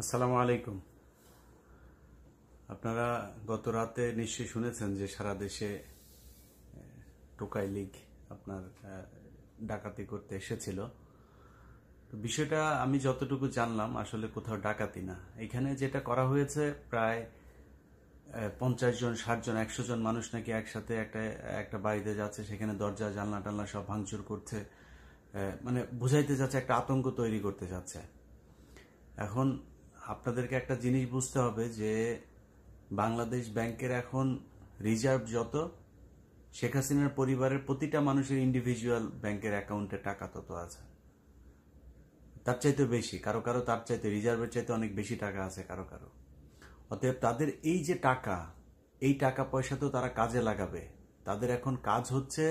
আসসালামু আলাইকুম। আপনারা গত রাতে নিশ্চয়ই শুনেছেন যে সারা দেশে টোকাই লীগ আপনার ডাকাতি করতে এসেছিল। তো বিষয়টা আমি যতটুকু জানলাম আসলে কোথাও ডাকাতি না। এখানে যেটা করা হয়েছে প্রায় 50 জন, 60 জন, 100 জন মানুষ নাকি একসাথে একটা একটা বাড়িতে যাচ্ছে, সেখানে দরজা জানলা টানলা সব ভাঙচুর করছে, মানে বুঝাইতে যাচ্ছে, একটা আতঙ্ক তৈরি করতে যাচ্ছে। এখন আপনাদেরকে একটা জিনিস বুঝতে হবে যে বাংলাদেশ ব্যাংকের এখন রিজার্ভ যত, শেখ হাসিনার পরিবারের প্রতিটা মানুষের ইন্ডিভিজুয়াল ব্যাংকের অ্যাকাউন্টে টাকা তত আছে, তার চাইতে বেশি, কারো কারো তার চাইতে রিজার্ভের চাইতে অনেক বেশি টাকা আছে কারো কারো। অতএব তাদের এই যে টাকা, এই টাকা পয়সা তো তারা কাজে লাগাবে। তাদের এখন কাজ হচ্ছে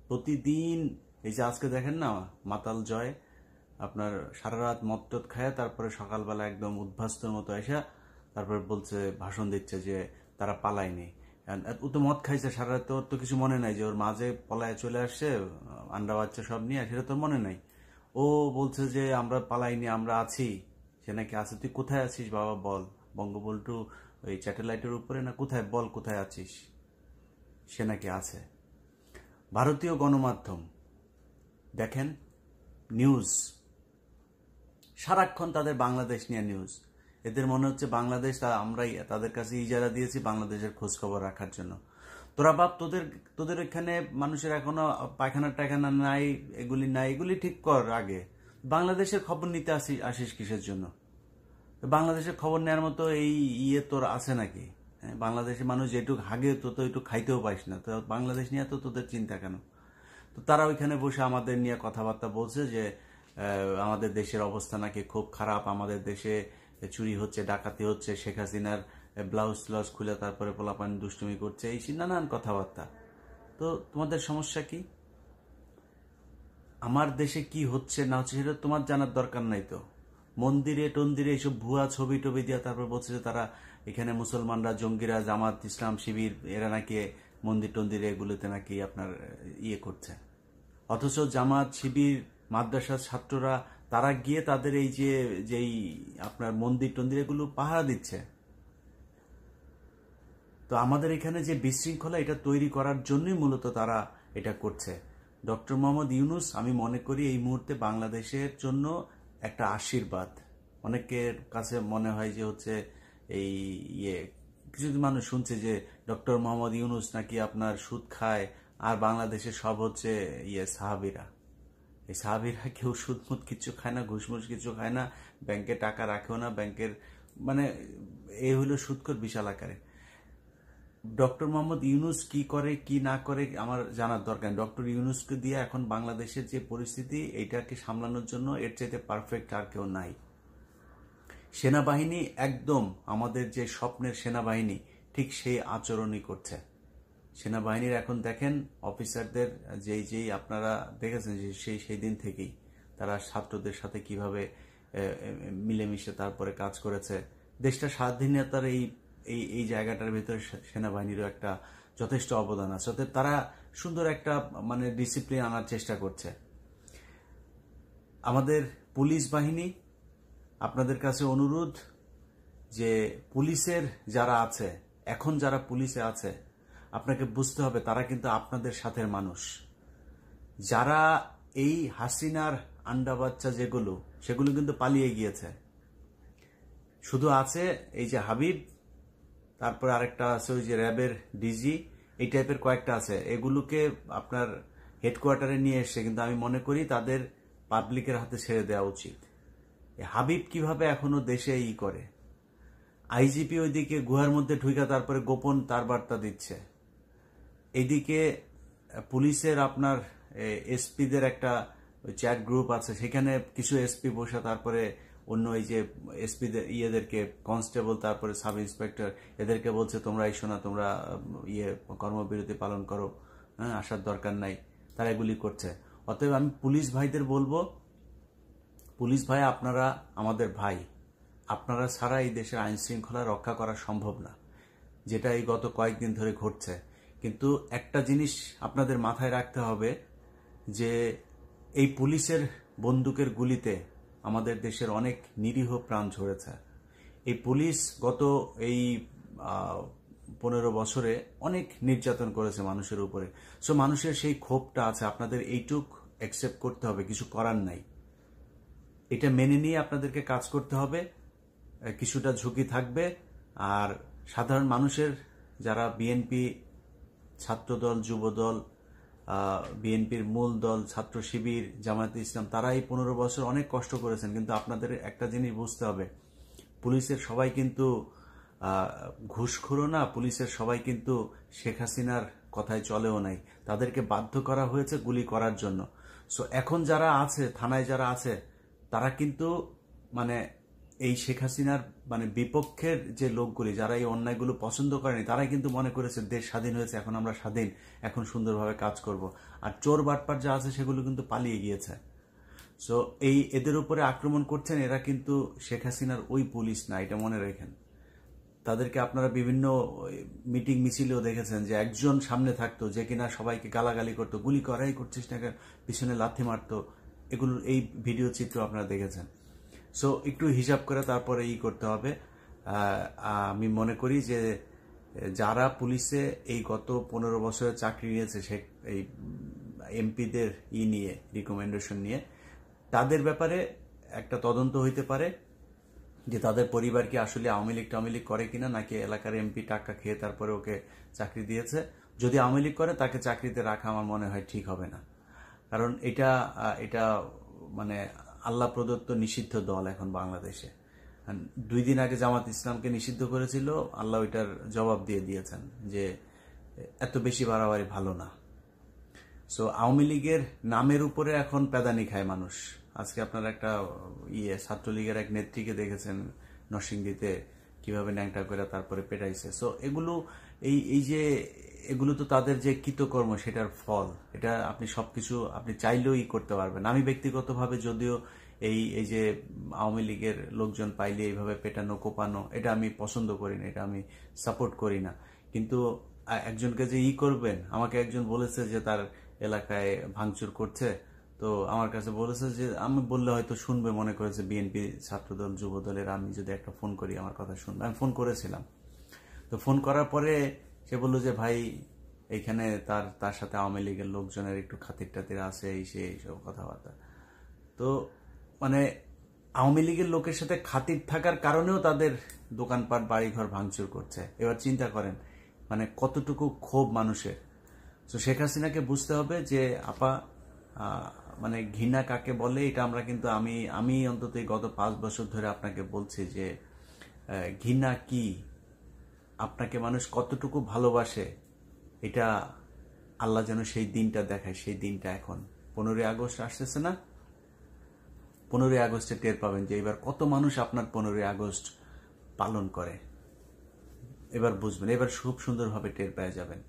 প্রতিদিন, এই যে আজকে দেখেন না মাতাল জয় আপনার সারা রাত মদ খায়, তারপরে সকালবেলা একদম উদ্ভাস্তর মতো এসে তারপরে বলছে, ভাষণ দিচ্ছে যে তারা পালায়নি। ও তো মদ খাইছে সারা রাত, ওর তো কিছু মনে নাই যে ওর মাঝে পলায় চলে আসছে আন্ডা বাচ্চা সব নিয়ে, সেটা তোর মনে নাই। ও বলছে যে আমরা পালাইনি, আমরা আছি। সে নাকি আছে। তুই কোথায় আছিস বাবা বল? বঙ্গবন্ধু ওই স্যাটেলাইটের উপরে না কোথায়? বল কোথায় আছিস। সে নাকি আছে। ভারতীয় গণমাধ্যম দেখেন, নিউজ সারাক্ষণ তাদের বাংলাদেশ নিয়ে নিউজ। এদের মনে হচ্ছে বাংলাদেশ আমরাই তাদের কাছে ইজারা দিয়েছি বাংলাদেশের খোঁজ খবর রাখার জন্য। তোরা বাপ, তোদের এখানে মানুষের এখনো পায়খানা টায়খানা নাই, এগুলি নাই, এগুলি ঠিক কর আগে। বাংলাদেশের খবর নিতে আসিস কিসের জন্য? বাংলাদেশের খবর নেওয়ার মতো এই তোর আছে নাকি? বাংলাদেশের মানুষ যেটুকু হাগে তো একটু খাইতেও পাইস না, তো বাংলাদেশ নিয়ে তো তোদের চিন্তা কেন? তো তারা ওইখানে বসে আমাদের নিয়ে কথাবার্তা বলছে যে আমাদের দেশের অবস্থা নাকি খুব খারাপ, আমাদের দেশে চুরি হচ্ছে, ডাকাতি হচ্ছে, শেখ হাসিনার ব্লাউজ ট্লাউজ খুলে তারপরে পোলাপান দুষ্টুমি করছে, এই নানান কথাবার্তা। তো তোমাদের সমস্যা কি? আমার দেশে কি হচ্ছে না হচ্ছে সেটা তোমার জানার দরকার নাই তো। মন্দিরে টন্দিরে এইসব ভুয়া ছবি টবি দিয়া তারপর বলছে যে তারা এখানে মুসলমানরা, জঙ্গিরা, জামাত ইসলাম শিবির, এরা নাকি মন্দির টন্দিরে এগুলোতে নাকি আপনার করছে। অথচ জামাত শিবির মাদ্রাসার ছাত্ররা তারা গিয়ে তাদের এই যে যেই আপনার মন্দির টন্দির এগুলো পাহারা দিচ্ছে। তো আমাদের এখানে যে বিশৃঙ্খলা, এটা তৈরি করার জন্যই মূলত তারা এটা করছে। ডক্টর মোহাম্মদ ইউনূস আমি মনে করি এই মুহূর্তে বাংলাদেশের জন্য একটা আশীর্বাদ। অনেকের কাছে মনে হয় যে হচ্ছে এই কিছু মানুষ শুনছে যে ডক্টর মোহাম্মদ ইউনূস নাকি আপনার সুদ খায়, আর বাংলাদেশের সব হচ্ছে সাহাবিরা। এই সাহাবিরা কেউ সুদমুদ কিছু খায় না, ঘুষমুষ কিছু খায় না, ব্যাংকে টাকা রাখেও না, ব্যাংকের মানে এই হলো সুদখোর বিশাল আকারে। ডক্টর মোহাম্মদ ইউনূস কি করে কি না করে আমার জানার দরকার। ডক্টর ইউনূসকে দিয়ে এখন বাংলাদেশের যে পরিস্থিতি, এইটাকে সামলানোর জন্য এর চাইতে পারফেক্ট আর কেউ নাই। সেনাবাহিনী একদম আমাদের যে স্বপ্নের সেনাবাহিনী, ঠিক সেই আচরণই করছে। সেনাবাহিনীর এখন দেখেন অফিসারদের যেই আপনারা দেখেছেন যে সেই দিন থেকেই তারা ছাত্রদের সাথে কিভাবে মিলেমিশে তারপরে কাজ করেছে। দেশটা স্বাধীনতার এই এই জায়গাটার ভিতরে সেনাবাহিনীরও একটা যথেষ্ট অবদান আছে। অর্থাৎ তারা সুন্দর একটা মানে ডিসিপ্লিন আনার চেষ্টা করছে। আমাদের পুলিশ বাহিনী, আপনাদের কাছে অনুরোধ যে পুলিশের যারা আছে, এখন যারা পুলিশে আছে, আপনাকে বুঝতে হবে তারা কিন্তু আপনাদের সাথের মানুষ। যারা এই হাসিনার আন্ডা বাচ্চা যেগুলো, সেগুলো কিন্তু পালিয়ে গিয়েছে। শুধু আছে এই যে হাবিব, তারপরে আরেকটা আছে ওই যে র্যাবের ডিজি, এই টাইপের কয়েকটা আছে। এগুলোকে আপনার হেডকোয়ার্টারে নিয়ে এসছে, কিন্তু আমি মনে করি তাদের পাবলিকের হাতে ছেড়ে দেওয়া উচিত। হাবিব কিভাবে এখনো দেশে করে, আইজিপি ওইদিকে গুহার মধ্যে ঢুকে তারপরে গোপন তার বার্তা দিচ্ছে। এইদিকে পুলিশের আপনার এসপিদের একটা চ্যাট গ্রুপ আছে, সেখানে কিছু এসপি বসে তারপরে অন্য এই যে এসপিদের ইয়েদেরকে, কনস্টেবল তারপরে সাব ইন্সপেক্টর, এদেরকে বলছে তোমরা এসো না, তোমরা কর্মবিরতি পালন করো, হ্যাঁ আসার দরকার নাই। তারা এগুলি করছে। অতএব আমি পুলিশ ভাইদের বলবো, পুলিশ ভাই আপনারা আমাদের ভাই, আপনারা ছাড়া এই দেশের আইন শৃঙ্খলা রক্ষা করা সম্ভব না, যেটা এই গত কয়েকদিন ধরে ঘটছে। কিন্তু একটা জিনিস আপনাদের মাথায় রাখতে হবে যে এই পুলিশের বন্দুকের গুলিতে আমাদের দেশের অনেক নিরীহ প্রাণ ঝরেছে। এই পুলিশ গত এই 15 বছরে অনেক নির্যাতন করেছে মানুষের উপরে। সো মানুষের সেই ক্ষোভটা আছে, আপনাদের এইটুক অ্যাকসেপ্ট করতে হবে, কিছু করার নাই। এটা মেনে নিয়ে আপনাদেরকে কাজ করতে হবে, কিছুটা ঝুঁকি থাকবে। আর সাধারণ মানুষের যারা বিএনপি, ছাত্রদল, যুবদল, বিএনপির মূল দল, ছাত্র শিবির, জামায়াতে ইসলাম, তারা এই 15 বছর অনেক কষ্ট করেছেন। কিন্তু আপনাদের একটা জিনিস বুঝতে হবে, পুলিশের সবাই কিন্তু ঘুষখোরও না, পুলিশের সবাই কিন্তু শেখ হাসিনার কথায় চলেও নাই। তাদেরকে বাধ্য করা হয়েছে গুলি করার জন্য। সো এখন যারা আছে থানায়, যারা আছে তারা কিন্তু মানে এই শেখ হাসিনার মানে বিপক্ষের যে লোকগুলি, যারা এই অন্যায়গুলো পছন্দ করেনি, তারাই কিন্তু মনে করেছে দেশ স্বাধীন হয়েছে, এখন আমরা স্বাধীন, এখন সুন্দরভাবে কাজ করব। আর চোর বাটপার যা আছে সেগুলো কিন্তু পালিয়ে গিয়েছে। সো এই এদের উপরে আক্রমণ করছেন, এরা কিন্তু শেখ হাসিনার ওই পুলিশ না, এটা মনে রাখেন। তাদেরকে আপনারা বিভিন্ন মিটিং মিছিলেও দেখেছেন যে একজন সামনে থাকতো যে কিনা সবাইকে গালাগালি করতো, গুলি করাই করছিস না, পিছনে লাথি মারতো, এগুলো এই ভিডিও চিত্র আপনারা দেখেছেন। সো একটু হিসাব করে তারপরে করতে হবে। আমি মনে করি যে যারা পুলিশে এই গত 15 বছরের চাকরি নিয়েছে, সে এই এমপিদের নিয়ে রিকমেন্ডেশন নিয়ে, তাদের ব্যাপারে একটা তদন্ত হইতে পারে যে তাদের পরিবার কি আসলে আওয়ামী লীগ করে কিনা, নাকি এলাকার এমপি টাকা খেয়ে তারপরে ওকে চাকরি দিয়েছে। যদি আওয়ামী লীগ করে তাকে চাকরিতে রাখা আমার মনে হয় ঠিক হবে না, কারণ এটা মানে আল্লাহ প্রদত্ত নিষিদ্ধ দল এখন বাংলাদেশে। 2 দিন আগে জামাত ইসলামকে নিষিদ্ধ করেছিল, আল্লাহ ওইটার জবাব দিয়ে দিয়েছেন যে এত বেশি বাড়াবাড়ি ভালো না। সো আওয়ামী লীগের নামের উপরে এখন পেদানি খায় মানুষ। আজকে আপনারা একটা ছাত্রলীগের এক নেত্রীকে দেখেছেন নরসিংদীতে কিভাবে ন্যাংটা করে তারপরে পেটাইছে। সো এগুলো এগুলো তো তাদের যে কৃতকর্ম, সেটার ফল। এটা আপনি সবকিছু আপনি চাইলেও করতে পারবেন। আমি ব্যক্তিগতভাবে যদিও এই যে আওয়ামী লীগের লোকজন পাইলে এইভাবে পেটানো কোপানো, এটা আমি পছন্দ করি না, এটা আমি সাপোর্ট করি না। কিন্তু একজনকে যে করবেন, আমাকে একজন বলেছে যে তার এলাকায় ভাঙচুর করছে, তো আমার কাছে বলেছে যে আমি বললে হয়তো শুনবে, মনে করেছে বিএনপি, ছাত্রদল, যুবদলের, আমি যদি একটা ফোন করি আমার কথা শুনবে। আমি ফোন করেছিলাম, তো ফোন করার পরে সে বললো যে ভাই এইখানে তার সাথে আওয়ামী লীগের লোকজনের একটু খাতির টাতির আছে, এইসব কথাবার্তা। তো মানে আওয়ামী লীগের লোকের সাথে খাতির থাকার কারণেও তাদের দোকানপাট, বাড়িঘর ভাঙচুর করছে। এবার চিন্তা করেন মানে কতটুকু ক্ষোভ মানুষের। তো শেখ হাসিনাকে বুঝতে হবে যে আপা মানে ঘৃণা কাকে বলে, এটা আমরা কিন্তু আমি অন্তত গত 5 বছর ধরে আপনাকে বলছি যে ঘৃণা কি, আপনাকে মানুষ কতটুকু ভালোবাসে, এটা আল্লাহ যেন সেই দিনটা দেখায়। সেই দিনটা এখন 15ই আগস্ট আসতেছে না, 15ই আগস্টে টের পাবেন যে এবার কত মানুষ আপনার 15ই আগস্ট পালন করে। এবার বুঝবেন, এবার খুব সুন্দরভাবে টের পেয়ে যাবেন।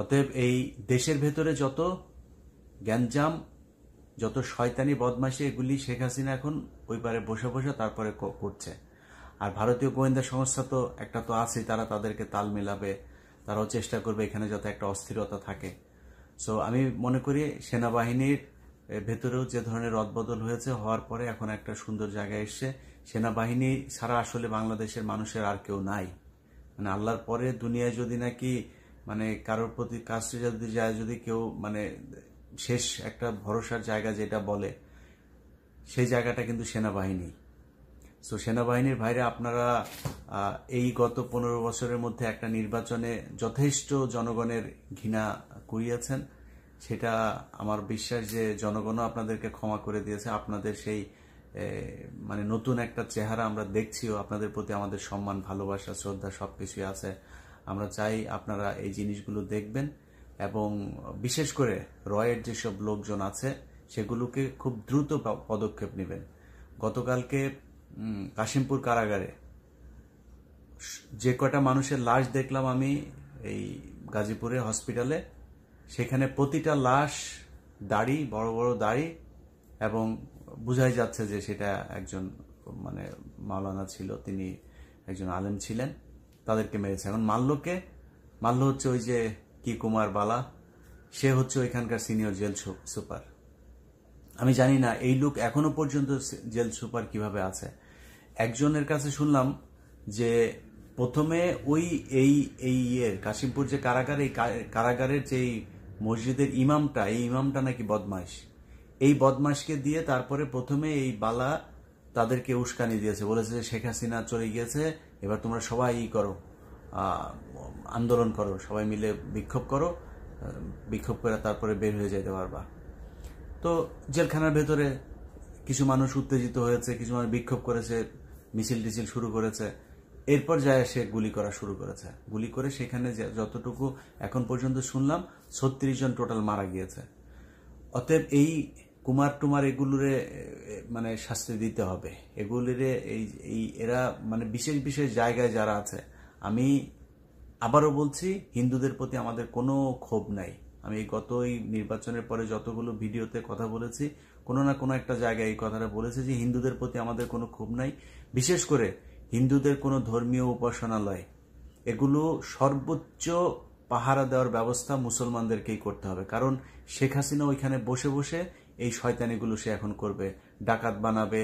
অতএব এই দেশের ভেতরে যত গ্যাঞ্জাম, যত শয়তানি বদমাশি, এগুলি শেখ হাসিনা এখন ওই পারে বসে বসে তারপরে করছে। আর ভারতীয় গোয়েন্দা সংস্থা তো একটা তো আছে, তারা তাদেরকে তাল মেলাবে, তারাও চেষ্টা করবে এখানে যাতে একটা অস্থিরতা থাকে। সো আমি মনে করি সেনাবাহিনীর ভেতরেও যে ধরনের রদবদল হয়েছে, হওয়ার পরে এখন একটা সুন্দর জায়গায় এসছে। সেনাবাহিনী ছাড়া আসলে বাংলাদেশের মানুষের আর কেউ নাই। মানে আল্লাহর পরে দুনিয়ায় যদি নাকি মানে কারোর প্রতি কাছে যদি যায়, যদি কেউ মানে শেষ একটা ভরসার জায়গা যেটা বলে, সেই জায়গাটা কিন্তু সেনাবাহিনী। সো সেনাবাহিনীর ভাইরা, আপনারা এই গত 15 বছরের মধ্যে একটা নির্বাচনে যথেষ্ট জনগণের ঘৃণা কুড়িয়েছেন। সেটা আমার বিশ্বাস যে জনগণও আপনাদেরকে ক্ষমা করে দিয়েছে। আপনাদের সেই মানে নতুন একটা চেহারা আমরা দেখছিও। আপনাদের প্রতি আমাদের সম্মান, ভালোবাসা, শ্রদ্ধা সবকিছুই আছে। আমরা চাই আপনারা এই জিনিসগুলো দেখবেন এবং বিশেষ করে রয়ের যেসব লোকজন আছে সেগুলোকে খুব দ্রুত পদক্ষেপ নেবেন। গতকালকে কাশিমপুর কারাগারে যে কটা মানুষের লাশ দেখলাম আমি এই গাজীপুরে হসপিটালে, সেখানে প্রতিটা লাশ দাড়ি, বড় বড় দাড়ি, এবং বোঝাই যাচ্ছে যে সেটা একজন মানে মাওলানা ছিল, তিনি একজন আলেম ছিলেন। তাদেরকে মেরেছে। এখন মাল্য হচ্ছে ওই যে কি কুমার বালা, সে হচ্ছে ওইখানকার সিনিয়র জেল সুপার। আমি জানি না এই লোক এখনো পর্যন্ত জেল সুপার কিভাবে আছে। একজনের কাছে শুনলাম যে প্রথমে ওই এই এই কাশিমপুর যে কারাগার, এই কারাগারের যে মসজিদের ইমামটা, এই ইমামটা নাকি বদমাইশ। এই বদমাইশকে দিয়ে তারপরে প্রথমে এই বালা তাদেরকে উস্কানি দিয়েছে, বলেছে যে শেখ হাসিনা চলে গিয়েছে, এবার তোমরা সবাই করো, আন্দোলন করো, সবাই মিলে বিক্ষোভ করো, বিক্ষোভ করে তারপরে বের হয়ে যেতে পারবা। তো জেলখানার ভেতরে কিছু মানুষ উত্তেজিত হয়েছে, কিছু মানুষ বিক্ষোভ করেছে, মিছিল টিছিল শুরু করেছে। এরপর যায় সে গুলি করা শুরু করেছে। গুলি করে সেখানে যতটুকু এখন পর্যন্ত শুনলাম 36 জন টোটাল মারা গিয়েছে। অতএব এই কুমার টুমার এগুলোরে মানে শাস্তি দিতে হবে। এগুলিরে এই এরা মানে বিশেষ বিশেষ জায়গায় যারা আছে, আমি আবারও বলছি, হিন্দুদের প্রতি আমাদের কোনো ক্ষোভ নাই। আমি গত এই নির্বাচনের পরে যতগুলো ভিডিওতে কথা বলেছি, কোনো না কোনো একটা জায়গায় এই কথাটা বলেছি যে হিন্দুদের প্রতি আমাদের কোনো ক্ষোভ নাই। বিশেষ করে হিন্দুদের কোনো ধর্মীয় উপাসনালয়, এগুলো সর্বোচ্চ পাহারা দেওয়ার ব্যবস্থা মুসলমানদেরকেই করতে হবে। কারণ শেখ হাসিনা ওইখানে বসে বসে এই শয়তানিগুলো সে এখন করবে, ডাকাত বানাবে,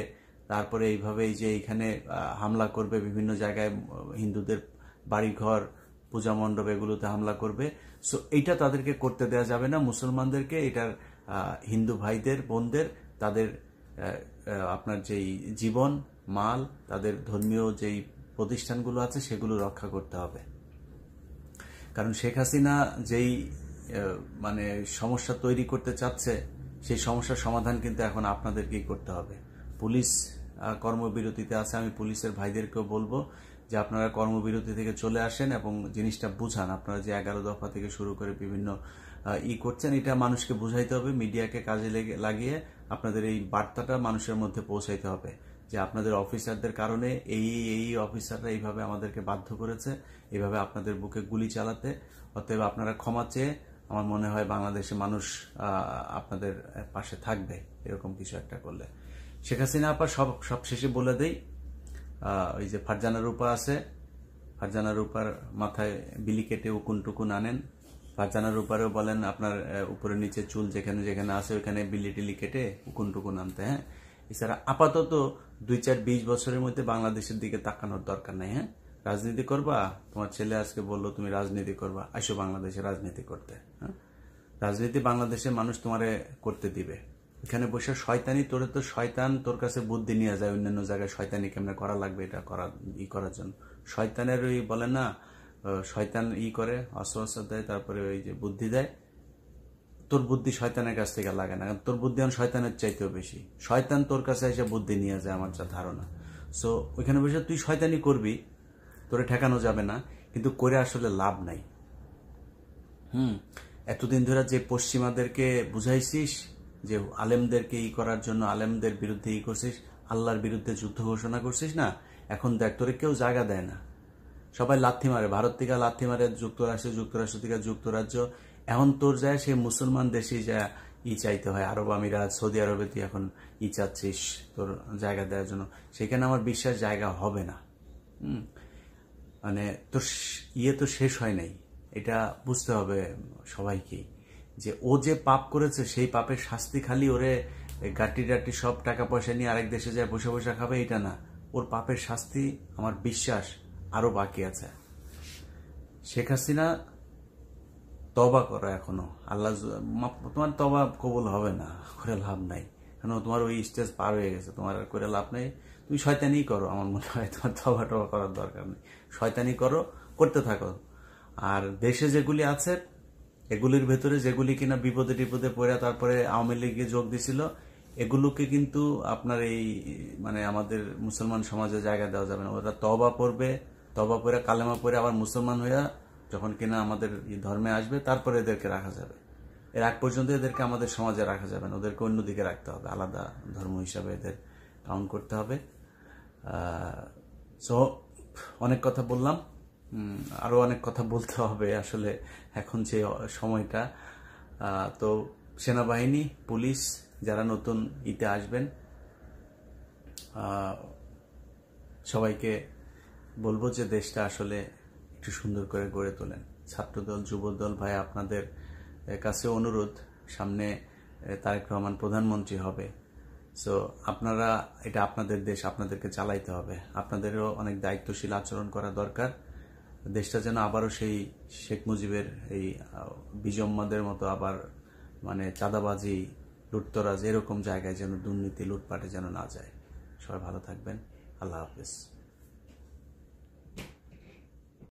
তারপরে এইভাবে যে এইখানে হামলা করবে, বিভিন্ন জায়গায় হিন্দুদের বাড়িঘর, পূজা মণ্ডপ, এগুলোতে হামলা করবে। সো এইটা তাদেরকে করতে দেওয়া যাবে না। মুসলমানদেরকে, এটার হিন্দু ভাইদের বোনদের, তাদের আপনার যেই জীবন মাল, তাদের ধর্মীয় যেই প্রতিষ্ঠানগুলো আছে সেগুলো রক্ষা করতে হবে। কারণ শেখ হাসিনা যেই মানে সমস্যা তৈরি করতে চাচ্ছে, সেই সমস্যার সমাধান কিন্তু এখন আপনাদেরকেই করতে হবে। পুলিশ কর্মবিরতিতে আছে, আমি পুলিশের ভাইদেরকেও বলবো যে আপনারা কর্মবিরতি থেকে চলে আসেন এবং জিনিসটা বুঝান। আপনারা যে 11 দফা থেকে শুরু করে বিভিন্ন করছেন, এটা মানুষকে বুঝাইতে হবে, মিডিয়াকে কাজে লাগিয়ে আপনাদের এই বার্তাটা মানুষের মধ্যে পৌঁছাইতে হবে যে আপনাদের অফিসারদের কারণে এই অফিসাররা এইভাবে আমাদেরকে বাধ্য করেছে, এইভাবে আপনাদের বুকে গুলি চালাতে। অতএব আপনারা ক্ষমা চেয়ে, আমার মনে হয় বাংলাদেশে মানুষ আপনাদের পাশে থাকবে এরকম কিছু একটা করলে। শেখ হাসিনা আপা সব শেষে বলে দেই, ওই যে ফারজানা রূপা আছে, ফারজানা রূপার মাথায় বিলি কেটে উকুন টুকুন আনেন। ফারজানা রূপারেও বলেন আপনার উপরে নিচে চুল যেখানে যেখানে আছে ওইখানে বিলি টিলি কেটে উকুন টুকুন আনতে। হ্যাঁ, এছাড়া আপাতত 2-4-20 বছরের মধ্যে বাংলাদেশের দিকে তাকানোর দরকার নেই। হ্যাঁ, রাজনীতি করবা, তোমার ছেলে আজকে বললো তুমি রাজনীতি করবা, আসো বাংলাদেশে রাজনীতি করতে। হ্যাঁ, রাজনীতি বাংলাদেশের মানুষ তোমারে করতে দিবে। এখানে বসে শয়তানি, তোরে তো শয়তান তোর কাছে বুদ্ধি নিয়ে যায় অন্যান্য জায়গায় শয়তানি কেমনে করা লাগবে, এটা করার জন্য। শয়তানের ওই বলে না, শয়তান করে অস্ত্র দেয়, তারপরে ওই যে বুদ্ধি দেয়। তোর বুদ্ধি শয়তানের কাছ থেকে লাগে না, তোর বুদ্ধি এখন শয়তানের চাইতেও বেশি। শয়তান তোর কাছে এসে বুদ্ধি নিয়ে যায়, আমার যা ধারণা। সো ওইখানে বসে তুই শয়তানি করবি, তোরে ঠেকানো যাবে না, কিন্তু করে আসলে লাভ নাই। এতদিন ধরে যে পশ্চিমাদেরকে বুঝাইছিস যে আলেমদেরকে করার জন্য, আলেমদের বিরুদ্ধে করছিস, আল্লাহর বিরুদ্ধে যুদ্ধ ঘোষণা করছিস না, এখন দেখ তোরে কেউ জায়গা দেয় না, সবাই লাথি মারে। ভারত থেকে লাথি মারে যুক্তরাষ্ট্র থেকে যুক্তরাজ্য, এখন তোর যায় সে মুসলমান দেশে যা চাইতে হয়, আরব আমিরাত, সৌদি আরবে তুই এখন চাচ্ছিস তোর জায়গা দেওয়ার জন্য। সেখানে আমার বিশ্বাস জায়গা হবে না। মানে তোর তো শেষ হয় নাই, এটা বুঝতে হবে সবাইকেই, যে ও যে পাপ করেছে সেই পাপের শাস্তি খালি ওরে গাটি টাটি সব টাকা পয়সা নিয়ে আরেক দেশে যায় বসে বসে খাবে, এটা না। ওর পাপের শাস্তি আমার বিশ্বাস আরো বাকি আছে। শেখ হাসিনা তওবা করো এখনো, আল্লাহ তোমার তওবা কবুল হবে না, করে লাভ নাই, কারণ তোমার ওই স্টেজ পার হয়ে গেছে, তোমার আর করে লাভ নেই। তুমি শয়তানি করো, আমার মনে হয় তোমার তওবা টবা করার দরকার নেই, শয়তানি করো, করতে থাকো। আর দেশে যেগুলি আছে এগুলির ভেতরে যেগুলি কিনা বিপদে টিপদে পড়ে তারপরে আওয়ামী লীগে যোগ দিছিল, এগুলোকে কিন্তু আপনার এই মানে আমাদের মুসলমান সমাজে জায়গা দেওয়া যাবে না। ওরা তওবা পড়বে, তওবা পড়ে কালেমা পড়ে আবার মুসলমান হইয়া যখন কিনা আমাদের ধর্মে আসবে, তারপরে এদেরকে রাখা যাবে। এর আগ পর্যন্ত এদেরকে আমাদের সমাজে রাখা যাবে না, ওদেরকে অন্যদিকে রাখতে হবে, আলাদা ধর্ম হিসাবে এদের কাউন্ট করতে হবে। সো অনেক কথা বললাম, আরো অনেক কথা বলতে হবে আসলে এখন যে সময়টা। তো সেনাবাহিনী, পুলিশ যারা নতুন আসবেন, সবাইকে বলবো যে দেশটা আসলে একটু সুন্দর করে গড়ে তোলেন। ছাত্রদল, যুবদল ভাই, আপনাদের কাছে অনুরোধ, সামনে তারেক রহমান প্রধানমন্ত্রী হবে। সো আপনারা, এটা আপনাদের দেশ, আপনাদেরকে চালাইতে হবে। আপনাদেরও অনেক দায়িত্বশীল আচরণ করা দরকার। দেশটা যেন আবারও সেই শেখ মুজিবের এই বিজম্মাদের মতো আবার মানে চাঁদাবাজি, লুটতরাজ এরকম জায়গায় যেন দুর্নীতি লুটপাটে যেন না যায়। সবাই ভালো থাকবেন। আল্লাহ হাফেজ।